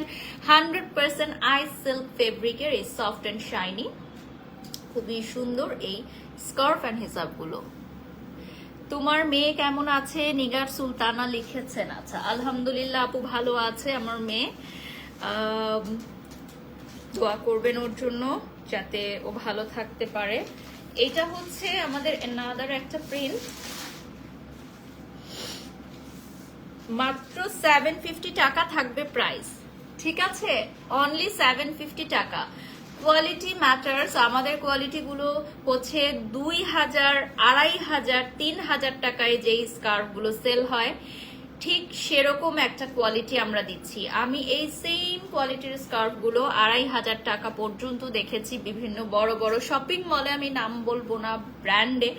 100% আই সিল্ক ফেব্রিকের এই সফট অ্যান্ড শাইনি খুবই সুন্দর এই স্কার্ফ অ্যান্ড হিজাবগুলো। তোমার মেয়ে কেমন আছে? নিগার সুলতানা লিখেছেন। আচ্ছা, আলহামদুলিল্লাহ আপু ভালো আছে আমার মেয়ে। দোয়া করবেন ওর জন্য যাতে ও ভালো থাকতে পারে। এটা হচ্ছে আমাদের অ্যানাদার একটা প্রিন্ট, মাত্র 750 টাকা থাকবে প্রাইস, ঠিক আছে, অনলি 750 টাকা। Quality matters. আমাদের কোয়ালিটি গুলো হচ্ছে 2000, 2500, 3000 টাকায় যেই স্কার্ফ গুলো সেল হয় ঠিক সেরকম একটা কোয়ালিটি আমরা দিচ্ছি। আমি এই সেম কোয়ালিটির স্কার্ফ গুলো 2500 টাকা পর্যন্ত দেখেছি বিভিন্ন বড় বড় শপিং মলে, আমি নাম বলবো না ব্র্যান্ডে,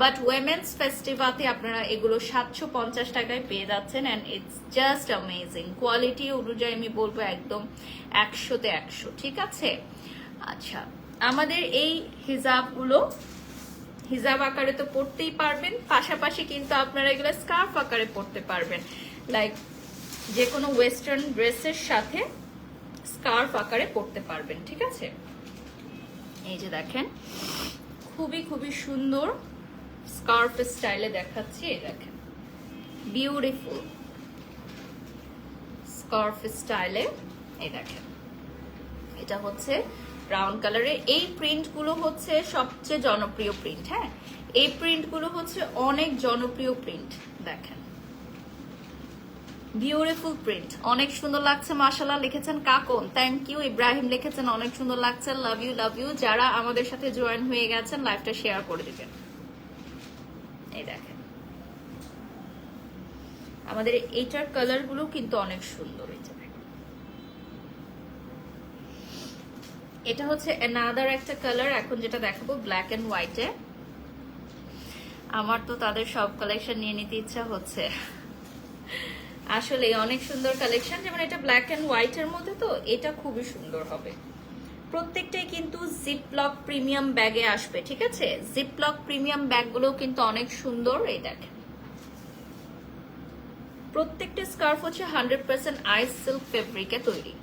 বাট উইমেন্স ফেস্টিভাতে আপনারা এগুলো 750 টাকায় পেয়ে যাচ্ছেন, and it's just amazing. Quality অনুযায়ী আমি বলবো একদম 100-তে 100, ঠিক আছে। আচ্ছা, আমাদের এই হিজাবগুলো হিজাব আকারে তো পড়তেই পারবেন, পাশাপাশি কিন্তু আপনারা এগুলো স্কার্ফ আকারে পড়তে পারবেন, লাইক যে কোনো ওয়েস্টার্ন ড্রেসের সাথে স্কার্ফ আকারে পড়তে পারবেন, ঠিক আছে। এই যে দেখেন খুবই খুবই সুন্দর স্কার্ফ স্টাইলে দেখাচ্ছি, এই দেখেন বিউটিফুল স্কার্ফ স্টাইলে, এই দেখেন এটা হচ্ছে ব্রাউন কালারে। এই প্রিন্টগুলো হচ্ছে সবচেয়ে জনপ্রিয় প্রিন্ট। হ্যাঁ, এই প্রিন্টগুলো হচ্ছে অনেক জনপ্রিয় প্রিন্ট। দেখেন, বিউটিফুল প্রিন্ট, অনেক সুন্দর লাগছে। মাশাআল্লাহ লিখেছেন কাকন, থ্যাংক ইউ। ইব্রাহিম লিখেছেন অনেক সুন্দর লাগছে, লাভ ইউ লাভ ইউ। যারা আমাদের সাথে জয়েন হয়ে গেছেন লাইভটা শেয়ার করে দিবেন। এই দেখেন, আমাদের এইটার কালার গুলো কিন্তু অনেক সুন্দর। এটা হচ্ছে অ্যানাদার একটা কালার। এখন যেটা দেখাবো ব্ল্যাক এন্ড হোয়াইটে। আমার তো তাদের সব কালেকশন নিয়ে নিতে ইচ্ছা হচ্ছে, আসলে অনেক সুন্দর কালেকশন। যেমন এটা ব্ল্যাক এন্ড হোয়াইটের মধ্যে, তো এটা খুবই সুন্দর হবে। প্রত্যেকটাই কিন্তু জিপলক প্রিমিয়াম ব্যাগে আসবে, ঠিক আছে? জিপলক প্রিমিয়াম ব্যাগগুলো কিন্তু অনেক সুন্দর। এই দেখেন, প্রত্যেকটা স্কার্ফ হচ্ছে 100% আইস সিল্ক ফেব্রিকে তৈরি।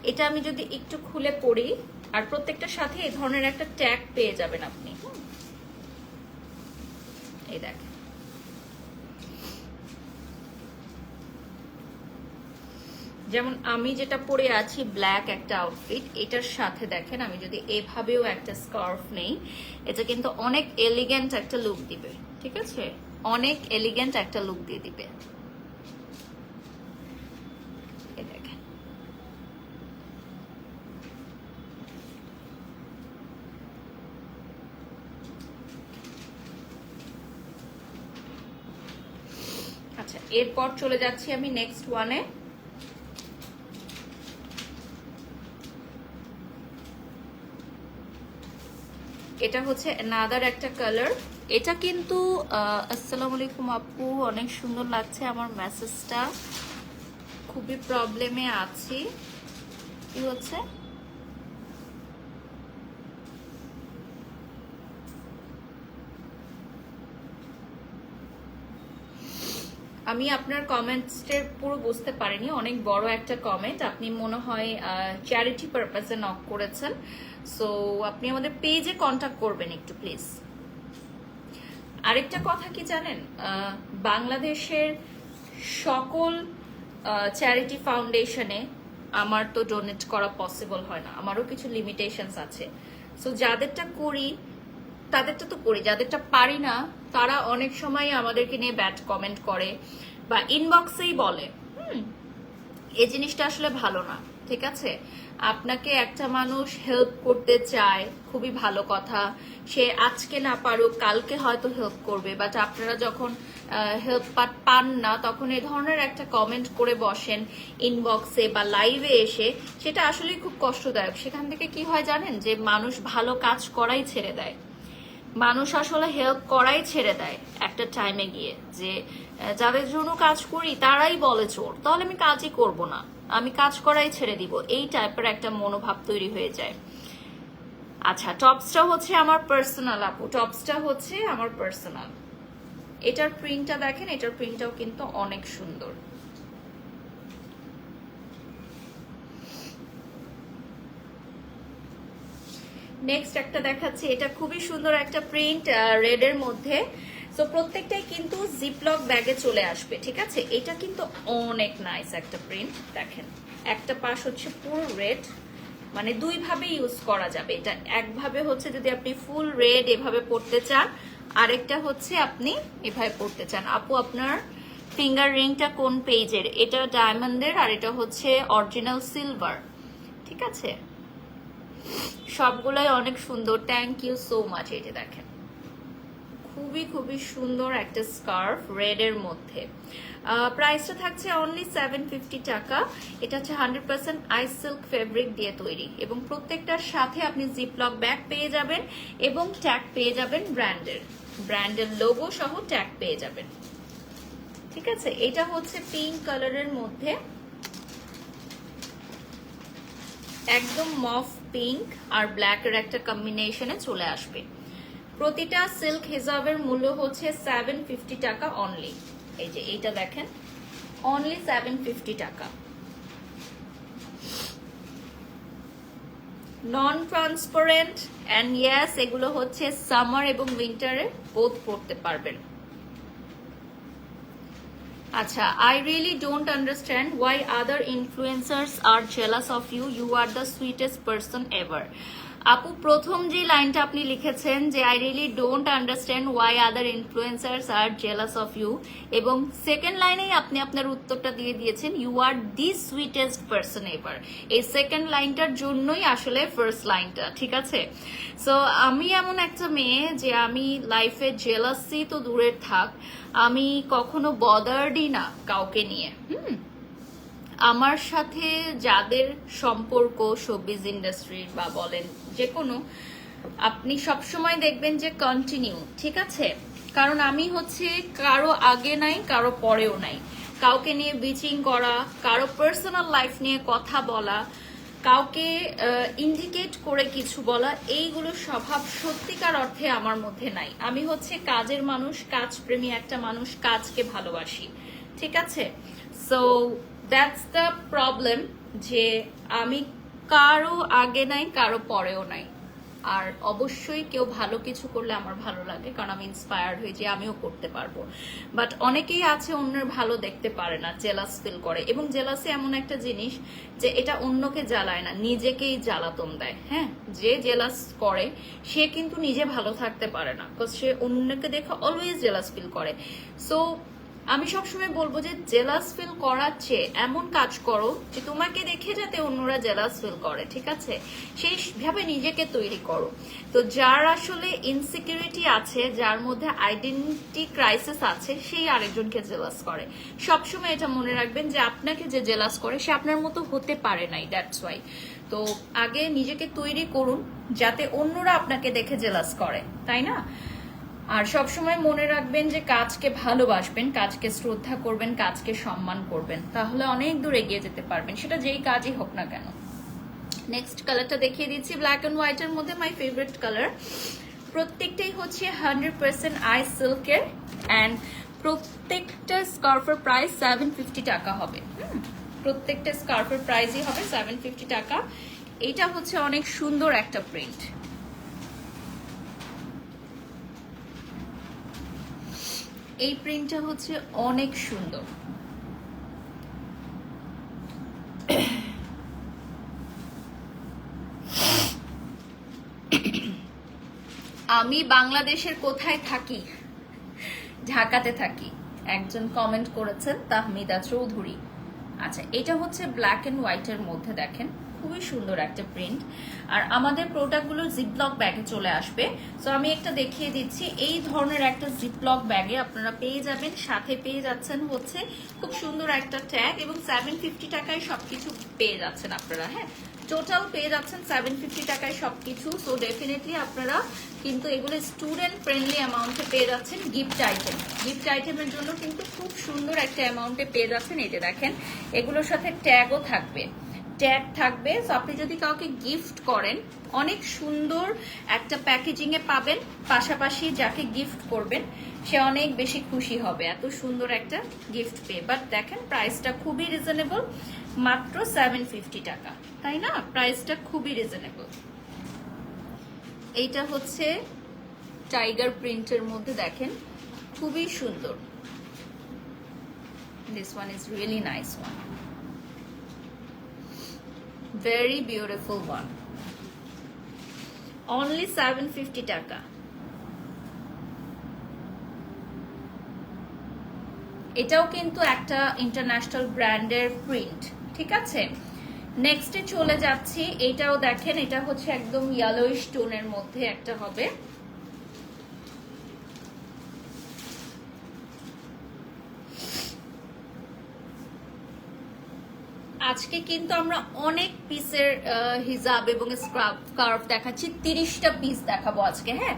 এটা আমি যদি একটু খুলে পড়ি, আর প্রত্যেকটার সাথে এই ধরনের একটা ট্যাগ পেয়ে যাবেন আপনি। এই দেখেন, যেমন আমি যেটা পরে আছি ব্ল্যাক একটা আউটফিট, এটার সাথে দেখেন আমি যদি এভাবেও একটা স্কার্ফ নেই, এটা কিন্তু অনেক এলিগেন্ট একটা লুক দিবে, ঠিক আছে? অনেক এলিগেন্ট একটা লুক দিয়ে দিবে। এই দেখেন, আচ্ছা এরপর চলে যাচ্ছি আমি নেক্সট ওয়ানে। এটা হচ্ছে অ্যানাদার একটা কালার। এটা কিন্তু আসসালামু আলাইকুম আপু, অনেক সুন্দর লাগছে। আমার মেসেজটা খুবই প্রবলেমে আছি, কি হচ্ছে? আমি আপনার কমেন্টসের পুরো বুঝতে পারিনি, অনেক বড় একটা কমেন্ট। আপনি মনে হয় চ্যারিটি পারপাসে নক করেছেন, সো আপনি আমাদের পেজে কন্টাক্ট করবেন একটু প্লিজ। আরেকটা কথা কি জানেন, বাংলাদেশের সকল চ্যারিটি ফাউন্ডেশনে আমার তো ডোনেট করা পসিবল হয় না, আমারও কিছু লিমিটেশনস আছে। সো যাদেরটা করি তাদেরটা তো করি, যাদেরটা পারি না তারা অনেক সময় আমাদেরকে নিয়ে ব্যাড কমেন্ট করে বা ইনবক্সেই বলে। এই জিনিসটা আসলে ভালো না, ঠিক আছে? আপনাকে একটা মানুষ হেল্প করতে চায়, খুবই ভালো কথা। সে আজকে না পারুক কালকে হয়তো হেল্প করবে, বাট আপনারা যখন হেল্প পান না তখন এই ধরনের একটা কমেন্ট করে বসেন ইনবক্সে বা লাইভে এসে, সেটা আসলে খুব কষ্টদায়ক। সেখান থেকে কি হয় জানেন, যে মানুষ ভালো কাজ করাই ছেড়ে দেয়, মানুষ আসলে হেল্প করাই ছেড়ে দেয় একটা টাইমে গিয়ে। যে যাদের জন্য কাজ করি তারাই বলে চোর, তাহলে আমি কাজই করব না, আমি কাজ করাই ছেড়ে দিব, এই টাইপের একটা মনোভাব তৈরি হয়ে যায়। আচ্ছা, টপসটা হচ্ছে আমার পার্সোনাল আপু, টপসটা হচ্ছে আমার পার্সোনাল। এটার প্রিন্টটা দেখেন, এটার প্রিন্টটাও কিন্তু অনেক সুন্দর। নেক্সট একটা দেখাচ্ছি, এটা খুবই সুন্দর একটা প্রিন্ট রেড এর মধ্যে। সো প্রত্যেকটাই কিন্তু জিপলক ব্যাগে চলে আসবে, ঠিক আছে? এটা কিন্তু অনেক নাইস একটা প্রিন্ট। দেখেন, একটা পাশ হচ্ছে পুরো রেড, মানে দুই ভাবে ইউজ করা যাবে। এটা একভাবে হচ্ছে যদি আপনি ফুল রেড এভাবে পরতে চান, আরেকটা হচ্ছে আপনি এভাবে পরতে চান। আপু আপনার ফিঙ্গার রিংটা কোন পেজের? এটা ডায়মন্ডের, আর এটা হচ্ছে অরিজিনাল সিলভার, ঠিক আছে? সবগুলাই অনেক সুন্দর, থ্যাংক ইউ সো মাচ। এই যে দেখেন, খুবই খুবই সুন্দর একটা স্কার্ফ রেড এর মধ্যে। প্রাইসটা থাকছে অনলি 750 টাকা। এটা হচ্ছে 100% আইস সিল্ক ফেব্রিক দিয়ে তৈরি, এবং প্রত্যেকটার সাথে আপনি জিপলক ব্যাগ পেয়ে যাবেন এবং ট্যাগ পেয়ে যাবেন ব্র্যান্ডের লোগো সহ ট্যাগ পেয়ে যাবেন, ঠিক আছে? এটা হচ্ছে পিঙ্ক কালারের মধ্যে, একদম মফ পিঙ্ক আর ব্ল্যাকের একটা কম্বিনেশনে চলে আসবে। প্রতিটা সিল্ক হিজাবের মূল্য হচ্ছে 750 টাকা অনলি। এই যে এইটা দেখেন, অনলি 750 টাকা। নন ট্রান্সপারেন্ট অ্যান্ড ইয়েস, এগুলো হচ্ছে সামার এবং উইন্টারে বোথ পরতে পারবেন। আচ্ছা, I really don't understand why other influencers are jealous of you. You are the sweetest person ever. আপু, প্রথম যে লাইনটা আপনি লিখেছেন যে I really don't understand why other influencers are jealous of you, এবং সেকেন্ড লাইনেই আপনি আপনার উত্তরটা দিয়ে দিয়েছেন you are the sweetest person ever. এই সেকেন্ড লাইনটার জন্যই আসলে ফার্স্ট লাইনটা, ঠিক আছে? সো আমি এমন একটা মেয়ে যে আমি লাইফে জেলাসি তো দূরের থাক, আমি কখনো বদার্ডই না কাউকে নিয়ে। আমার সাথে যাদের সম্পর্ক শোবিজ ইন্ডাস্ট্রির বা বলেন যে কোনো, আপনি সবসময় দেখবেন যে কন্টিনিউ, ঠিক আছে? কারণ আমি হচ্ছে কারো আগে নাই, কারো পরেও নাই। কাউকে নিয়ে বিচিং করা, কারো পার্সোনাল লাইফ নিয়ে কথা বলা, কাউকে ইন্ডিকেট করে কিছু বলা, এইগুলো স্বভাব সত্যিকার অর্থে আমার মধ্যে নাই। আমি হচ্ছে কাজের মানুষ, কাজপ্রেমী একটা মানুষ, কাজকে ভালোবাসি, ঠিক আছে? সো দ্যাটস দ্য প্রবলেম, যে আমি কারো আগে নাই, কারো পরেও নাই। আর অবশ্যই কেউ ভালো কিছু করলে আমার ভালো লাগে, কারণ আমি ইন্সপায়ার্ড হই যে আমিও করতে পারবো। বাট অনেকেই আছে অন্যের ভালো দেখতে পারে না, জেলাস ফিল করে, এবং জেলাসি এমন একটা জিনিস যে এটা অন্যকে জ্বালায় না, নিজেকেই জ্বালাতন দেয়। হ্যাঁ, যে জেলাস করে সে কিন্তু নিজে ভালো থাকতে পারে না, বিকজ সে অন্যকে দেখে অলওয়েজ জেলাস ফিল করে। সো আমি সবসময় বলবো যে জেলাস ফিল করার চেয়ে এমন কাজ করো যে তোমাকে দেখে যাতে অন্যরা জেলাস ফিল করে, ঠিক আছে? সেইভাবে নিজেকে তৈরি করো। তো যার আসলে ইনসিকিউরিটি আছে, যার মধ্যে আইডেন্টিটি ক্রাইসিস আছে, সেই আরেকজনকে জেলাস করে। সবসময় এটা মনে রাখবেন যে আপনাকে যে জেলাস করে সে আপনার মতো হতে পারে নাই, দ্যাটস ওয়াই। তো আগে নিজেকে তৈরি করুন যাতে অন্যরা আপনাকে দেখে জেলাস করে, তাই না? আর সবসময় মনে রাখবেন যে কাজকে ভালোবাসবেন, কাজকে শ্রদ্ধা করবেন, কাজকে সম্মান করবেন, তাহলে অনেক দূর এগিয়ে যেতে পারবেন, সেটা যেই কাজই হোক না কেন। নেক্সট কালারটা দেখিয়ে দিচ্ছি, ব্ল্যাক অ্যান্ড হোয়াইটের মধ্যে মাই ফেভারিট কালার। প্রত্যেকটাই হচ্ছে 100% আই সিল্কের, অ্যান্ড প্রত্যেকটা স্কার্ফের প্রাইস 750 টাকা হবে। প্রত্যেকটা স্কার্ফের প্রাইসই হবে 750 টাকা। এইটা হচ্ছে অনেক সুন্দর একটা প্রিন্ট। এই প্রিন্টটা হচ্ছে অনেক সুন্দর। আমি বাংলাদেশের কোথায় থাকি? ঢাকাতে থাকি। একজন কমেন্ট করেছেন, তাহমিদা চৌধুরী। আচ্ছা, এটা হচ্ছে ব্ল্যাক এন্ড হোয়াইটের মধ্যে, দেখেন খুবই সুন্দর একটা প্রিন্ট। আর আমাদের প্রোডাক্টগুলো জিপলক ব্যাগে চলে আসবে। সো আমি একটা দেখিয়ে দিচ্ছি, এই ধরনের একটা জিপলক ব্যাগে আপনারা পেয়ে যাবেন, সাথে পেয়ে যাচ্ছেন হচ্ছে খুব সুন্দর একটা ট্যাগ, এবং 750 টাকায় সবকিছু পেয়ে যাচ্ছেন আপনারা। হ্যাঁ, টোটাল পেয়ে যাচ্ছেন 750 টাকায় সবকিছু। সো ডেফিনেটলি আপনারা কিন্তু এগুলো স্টুডেন্ট ফ্রেন্ডলি অ্যামাউন্টে পেয়ে যাচ্ছেন। গিফট আইটেম, গিফট আইটেমের জন্য কিন্তু খুব সুন্দর একটা অ্যামাউন্টে পেয়ে যাচ্ছেন। এই যে দেখেন, এগুলোর সাথে ট্যাগও থাকবে, ট্যাগ থাকবে। সো আপনি যদি কাউকে গিফট করেন, অনেক সুন্দর একটা প্যাকেজিং এ পাবেন, পাশাপাশি যাকে গিফট করবেন সে অনেক বেশি খুশি হবে এত সুন্দর একটা গিফট পেয়ে। বাট দেখেন প্রাইসটা খুবই রিজনেবল, মাত্র 750 টাকা, তাই না? প্রাইসটা খুবই রিজনেবল। এইটা হচ্ছে টাইগার প্রিন্টের মধ্যে, দেখেন খুবই সুন্দর। This one is really nice one, very beautiful one, only 750 টাকা। এটাও কিন্তু একটা ইন্টারন্যাশনাল ব্র্যান্ডের প্রিন্ট, ঠিক আছে? নেক্সটে চলে যাচ্ছি, এটাও দেখেন, এটা হচ্ছে একদম ইয়েলোইশ টোনের মধ্যে একটা হবে। আজকে কিন্তু আমরা অনেক পিসের হিজাব এবং স্কার্ফ দেখাচ্ছি, 30টা পিস দেখাবো আজকে। হ্যাঁ,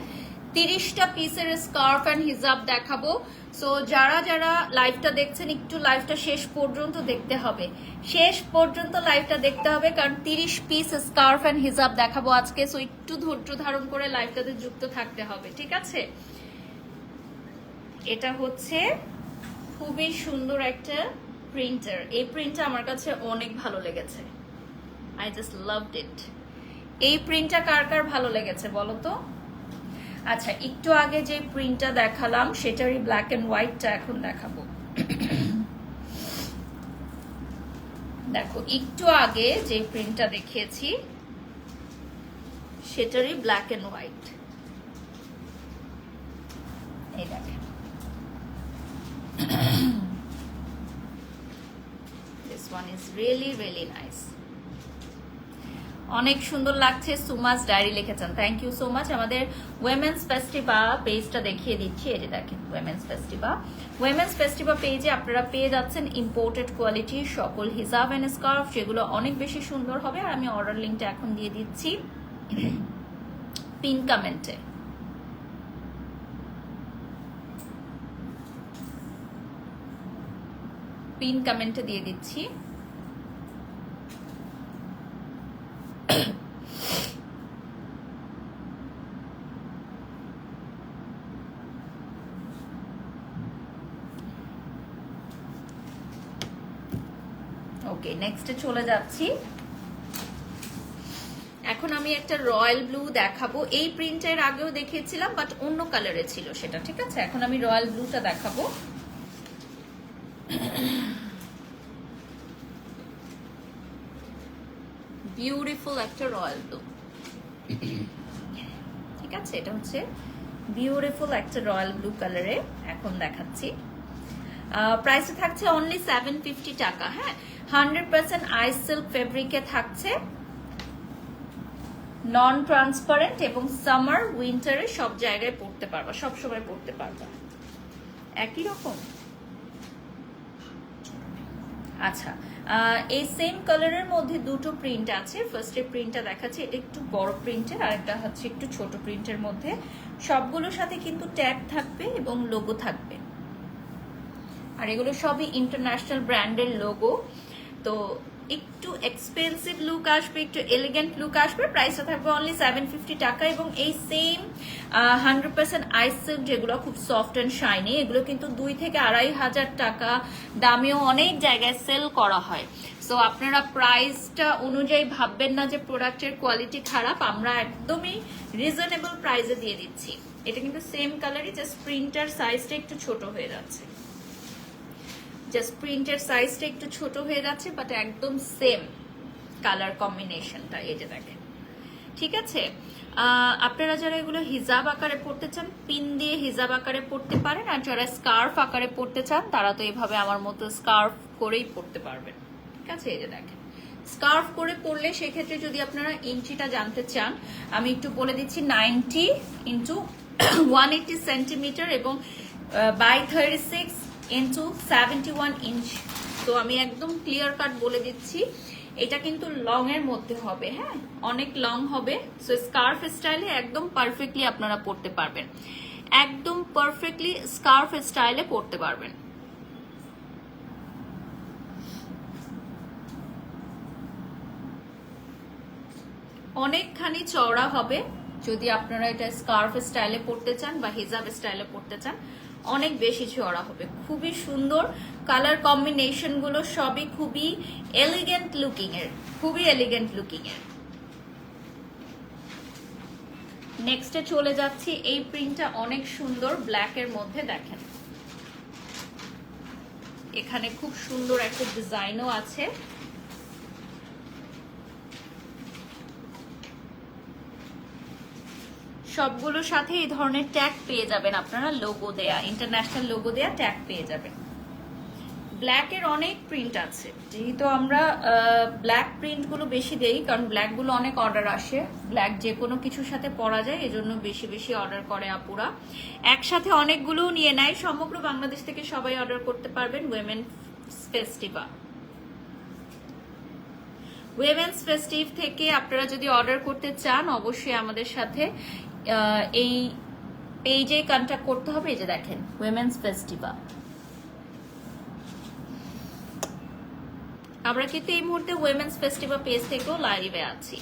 30টা পিসের স্কার্ফ এন্ড হিজাব দেখাবো। সো যারা যারা লাইভটা দেখছেন, একটু লাইভটা শেষ পর্যন্ত দেখতে হবে, শেষ পর্যন্ত লাইভটা দেখতে হবে, কারণ 30 পিস স্কার্ফ এন্ড হিজাব দেখাবো আজকে। সো একটু ধৈর্য ধারণ করে লাইভটাতে যুক্ত থাকতে হবে, ঠিক আছে? এটা হচ্ছে খুবই সুন্দর একটা প্রিন্টার। এই প্রিন্টটা আমার কাছে অনেক ভালো লেগেছে, আই জাস্ট লাভড ইট। এই প্রিন্টটা কার কার ভালো লেগেছে বলো তো? আচ্ছা, একটু আগে যে প্রিন্টটা দেখালাম সেটারই ব্ল্যাক এন্ড হোয়াইটটা এখন দেখাবো। দেখো একটু আগে যে প্রিন্টটা দেখিয়েছি সেটারই ব্ল্যাক এন্ড হোয়াইট। এই দেখেন, this one is really really nice, অনেক সুন্দর লাগছে। সুমাস ডায়েরি লিখেছেন, থ্যাংক ইউ সো মাচ। আমাদের ওয়েমেন্স ফেস্টিভা পেজটা দেখিয়ে দিচ্ছি, এই যে দেখেন ওয়েমেন্স ফেস্টিভা পেজে আপনারা পেয়ে যাচ্ছেন ইম্পোর্টেড কোয়ালিটির সকল হিজাব এন্ড স্কার্ফ, যেগুলো অনেক বেশি সুন্দর হবে। আর আমি অর্ডার লিঙ্কটা এখন দিয়ে দিচ্ছি পিন কমেন্টে দিয়ে দিচ্ছি। ওকে, নেক্সটে চলে যাচ্ছি। এখন আমি একটা রয়্যাল ব্লু দেখাবো। এই প্রিন্টের আগেও দেখিয়েছিলাম বাট অন্য কালারে ছিল সেটা, ঠিক আছে? এখন আমি রয়্যাল ব্লুটা দেখাবো। বিউটিফুল একটা রয়্যাল ব্লু, ঠিক আছে? এটা হচ্ছে বিউটিফুল একটা রয়্যাল ব্লু কালারে এখন দেখাচ্ছি। প্রাইসে থাকছে অনলি 750 টাকা। হ্যাঁ, 100% আইস সিল্ক ফেব্রিকে থাকছে, নন ট্রান্সপারেন্ট, এবং সামার উইন্টারে সব জায়গায় পরতে পারবা, সব সময় পরতে পারবা, একই রকম। আচ্ছা, এই সেম কালারের মধ্যে দুটো প্রিন্ট আছে। ফার্স্টের প্রিন্টটা দেখাচ্ছি, এটা একটু বড় প্রিন্টের, আর একটা হচ্ছে একটু ছোট প্রিন্টের মধ্যে। সবগুলোর সাথে কিন্তু ট্যাগ থাকবে এবং লোগো থাকবে, আর এগুলো সবই ইন্টারন্যাশনাল ব্র্যান্ডের লোগো। তো একটু এক্সপেন্সিভ লুক আসবে, একটু এলিগেন্ট লুক আসবে। প্রাইসটা থাকবে অনলি 750 টাকা। এবং এই সেম 100% আইস সিল্ক, যেগুলো খুব সফট অ্যান্ড শাইনি, এগুলো কিন্তু 2 থেকে 2,500 টাকা দামেও অনেক জায়গায় সেল করা হয়। সো আপনারা প্রাইসটা অনুযায়ী ভাববেন না যে প্রোডাক্টের কোয়ালিটি খারাপ, আমরা একদমই রিজনেবল প্রাইসে দিয়ে দিচ্ছি। এটা কিন্তু সেম কালারই, জাস্ট প্রিন্টার সাইজটা একটু ছোট হয়ে যাচ্ছে, জাস্ট প্রিন্টের সাইজটা একটু ছোট হয়ে যাচ্ছে, বাট একদম সেম কালার কম্বিনেশনটা। এই যে দেখেন, ঠিক আছে? আপনারা যারা এগুলো হিজাব আকারে পড়তে চান, পিন দিয়ে হিজাব আকারে পড়তে পারেন, আর যারা স্কার্ফ আকারে পড়তে চান তারা তো এইভাবে আমার মতো স্কার্ফ করেই পড়তে পারবেন, ঠিক আছে? এই যে দেখেন, স্কার্ফ করে পরলে সেক্ষেত্রে যদি আপনারা ইঞ্চিটা জানতে চান, আমি একটু বলে দিচ্ছি, 90 ইন্টু 180 সেন্টিমিটার এবং বাই 36 ইন্টু 71 ইঞ্চ। তো আমি একদম ক্লিয়ার কাট বলে দিচ্ছি, এটা কিন্তু লং এর মধ্যে হবে। হ্যাঁ, অনেক লং হবে। সো স্কার্ফ স্টাইলে একদম পারফেক্টলি আপনারা পরতে পারবেন, একদম পারফেক্টলি স্কার্ফ স্টাইলে পরতে পারবেন। অনেকখানি চওড়া হবে যদি আপনারা এটা স্কার্ফ স্টাইলে পরতে চান বা হিজাব স্টাইলে পরতে চান, অনেক বেশি চওড়া হবে। খুবই সুন্দর কালার কম্বিনেশন গুলো, সবই খুবই এলিগেন্ট লুকিং এর, খুবই এলিগেন্ট লুকিং এর। নেক্সটে চলে যাচ্ছি। এই প্রিন্টটা অনেক সুন্দর, ব্ল্যাক এর মধ্যে দেখেন, এখানে খুব সুন্দর একটা ডিজাইনও আছে। সবগুলোর সাথে এই ধরনের ট্যাগ পেয়ে যাবেন আপনারা, লোগো দেয়া, ইন্টারন্যাশনাল লোগো দেয়া ট্যাগ পেয়ে যাবেন। ব্ল্যাকের অনেক প্রিন্ট আছে, যেহেতু আমরা ব্ল্যাক প্রিন্টগুলো বেশি দেই, কারণ ব্ল্যাকগুলো অনেক অর্ডার আসে, ব্ল্যাক যে কোনো কিছুর সাথে পরা যায়, এজন্য বেশি বেশি অর্ডার করে আপুরা। একসাথে অনেকগুলোও নিয়ে নেয়, সমগ্র বাংলাদেশ থেকে সবাই অর্ডার করতে পারবেন। উইমেন্স ফেস্টিভ থেকে আপনারা যদি অর্ডার করতে চান, অবশ্যই আমাদের সাথে এই পেজে কন্ট্যাক্ট করতে হবে। এই যে দেখেন, উইমেন্স ফেস্টিভা। আমরা কিন্তু এই মুহূর্তে উইমেন্স ফেস্টিভা পেজ থেকেও লাইভে আছি।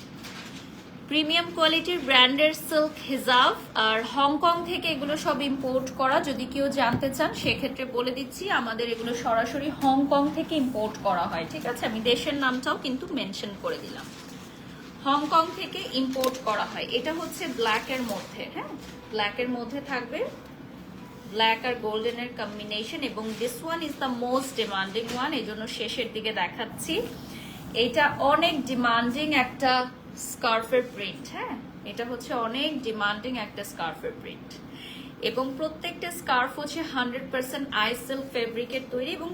প্রিমিয়াম কোয়ালিটির ব্র্যান্ডের সিল্ক হিজাব, আর হংকং থেকে এগুলো সব ইম্পোর্ট করা। যদি কেউ জানতে চান সেক্ষেত্রে বলে দিচ্ছি, আমাদের এগুলো সরাসরি হংকং থেকে ইম্পোর্ট করা হয়, ঠিক আছে? আমি দেশের নামটাও কিন্তু মেনশন করে দিলাম, হংকং থেকে ইম্পোর্ট করা হয়। এটা হচ্ছে ব্ল্যাক এর মধ্যে, হ্যাঁ, ব্ল্যাক এর মধ্যে থাকবে, ব্ল্যাক আর গোল্ডেন এর কম্বিনেশন। এবং this one is the most demanding one, এই জন্য শেষের দিকে দেখাচ্ছি। এটা অনেক ডিমান্ডিং একটা স্কার্ফের প্রিন্ট। হ্যাঁ, এটা হচ্ছে অনেক ডিমান্ডিং একটা স্কার্ফের প্রিন্ট এবং প্রত্যেকটা স্কার্ফ হচ্ছে 100% আই সিল্ক ফেব্রিকের তৈরি এবং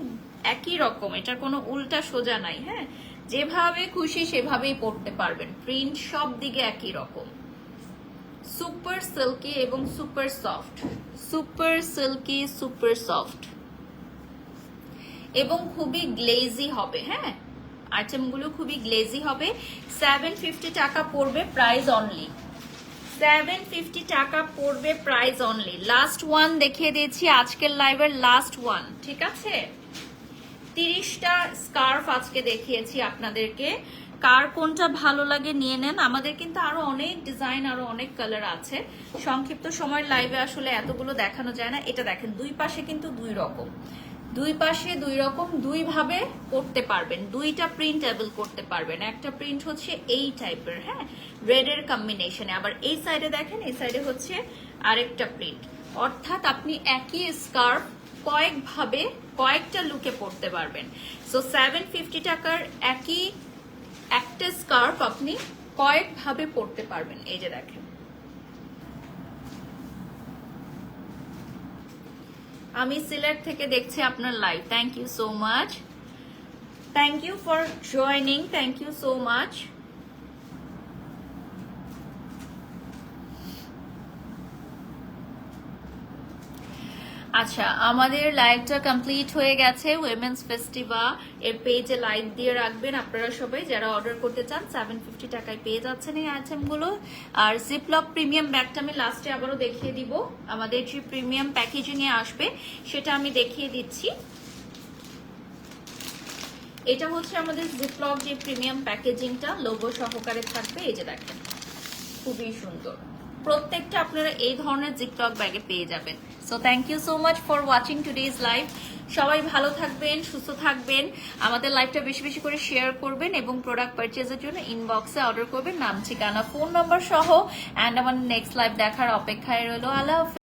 একই রকম, এটার কোনো উল্টা সোজা নাই। হ্যাঁ, যেভাবে খুশি সেভাবেই পরতে পারবেন, প্রিন্ট সব দিকে একই রকম। সুপার সিল্কি এবং super soft, super silky super soft এবং খুবই গ্লেজি হবে। হ্যাঁ, আইটেমগুলো খুবই গ্লেজি হবে। 750 টাকা পড়বে প্রাইস অনলি, 750 টাকা পড়বে প্রাইস অনলি। লাস্ট ওয়ান দেখিয়ে দিয়েছি আজকের লাইভের লাস্ট ওয়ান, ঠিক আছে? 30টা স্কার্ফ আজকে দেখিয়েছি আপনাদেরকে, কার কোনটা ভালো লাগে নিয়ে নেন। আমাদের কিন্তু আরো অনেক ডিজাইন, আরো অনেক কালার আছে। সংক্ষিপ্ত সময়ের লাইভে আসলে এতগুলো দেখানো যায় না। এটা দেখেন, দুই পাশে কিন্তু দুই রকম, দুই পাশে দুই রকম, দুই ভাবে করতে পারবেন, দুইটা প্রিন্ট অ্যাবল করতে পারবেন। একটা প্রিন্ট হচ্ছে এই টাইপের, হ্যাঁ, রেড এর কম্বিনেশনে, আবার এই সাইডে দেখেন, এই সাইডে হচ্ছে আরেকটা প্রিন্ট। অর্থাৎ আপনি একই স্কার্ফ কয়েকভাবে কয়েকটা লুকে পরতে পারবেন। সো 750 টাকার একই একটা স্কার্ফ আপনি কয়েকভাবে পরতে পারবেন। এই যে দেখেন, আমি সিলেট থেকে দেখছি আপনার live. Thank you so much, thank you for joining, thank you so much. আচ্ছা, আমাদের লাইভটা কমপ্লিট হয়ে গেছে। উইমেন্স ফেস্টিভাল এর পেজে লাইক দিয়ে রাখবেন আপনারা সবাই যারা অর্ডার করতে চান। 750 টাকায় পেয়ে যাচ্ছেন এই আইটেমগুলো। আর জিপলক প্রিমিয়াম ব্যাগটা আমি লাস্টে আবারও দেখিয়ে দিব। আমাদের যে প্রিমিয়াম প্যাকেজিং এ আসবে সেটা আমি দেখিয়ে দিচ্ছি। এটা হচ্ছে আমাদের জিপলক যে প্রিমিয়াম প্যাকেজিংটা, লোগো সহকারে থাকবে। এই যে দেখেন, খুবই সুন্দর। প্রত্যেকটা আপনারা এই ধরনের জিপলক ব্যাগে পেয়ে যাবেন। So thank you so much for watching today's live. সবাই ভালো থাকবেন, সুস্থ থাকবেন। আমাদের লাইভটা বেশি বেশি করে শেয়ার করবেন এবং প্রোডাক্ট পারচেজের জন্য ইনবক্সে অর্ডার করবেন, নাম ঠিকানা ফোন নাম্বার সহ। অ্যান্ড আমার নেক্সট লাইভ দেখার অপেক্ষায় রইল। আল্লাহ হাফেজ।